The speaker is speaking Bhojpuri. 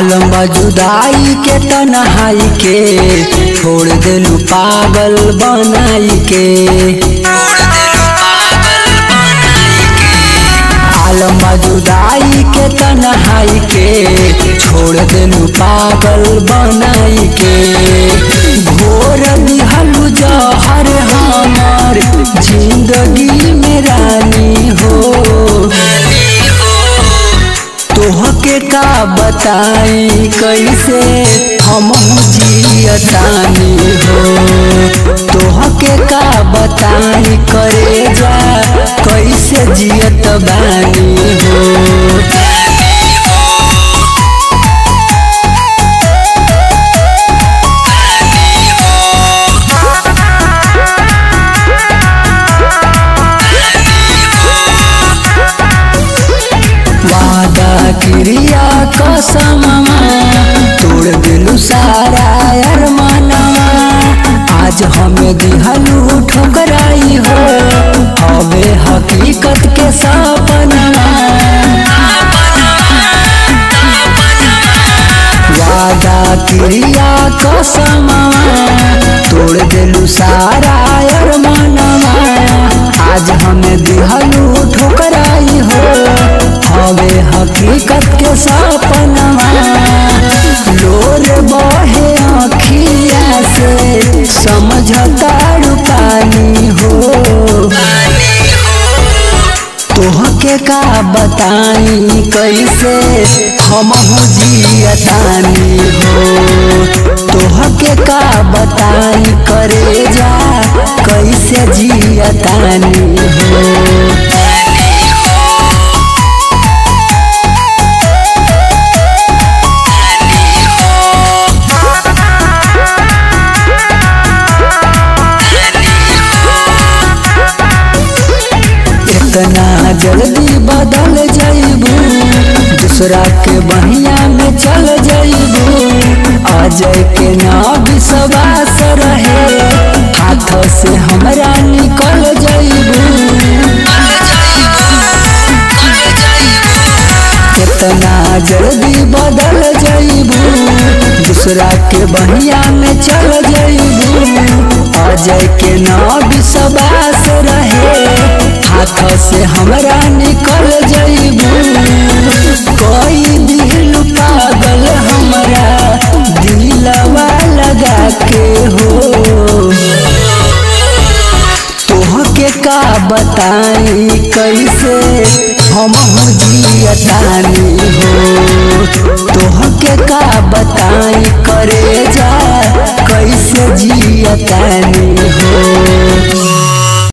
लंबा जुदाई के तन्हाई के छोड़ देलू पागल बनाई के। लंबा जुदाई के तन्हाई के छोड़ देलू पागल बनाई के। घोर दिहलू जहर हमार जिंदगी में रानी हो। तोहके का बताई कैसे हम जियतानी हो। तोहके का बताई करे जा कैसे जियत बानी हो। क्रिया कसमवा तोड़ दिलू सारा अरमानवा। आज हमें दिहलू ठुकराई हो हवे हकीकत के सपनवा। वादा क्रिया कसमवा तोड़ दिलू सारा अरमानवा। आज हमें दिहलू ठुकराई हो हवे हकीकत के सपनवा। लोर बहे आँखिया से समझतारू पानी हो। तोहके का बताई कैसे हम जियतानी हो। तोहके का बताई करे जा कैसे जियतानी हो। इतना जल्दी बदल जाइबू दूसरा के बहिया में चल जाइबू। अजय के ना विश्वास रहे हाथ से हमरा निकल जाइबू। इतना जल्दी बदल जाइबू दूसरा के बहिया में चल जाइबू। अजय के ना विश्वास रहे हाथ से हमरा निकल जाइबू। कोई दिल पागल हमरा दिलवा लगा के हो। तोहके का बताई कैसे हम जियतानी हो।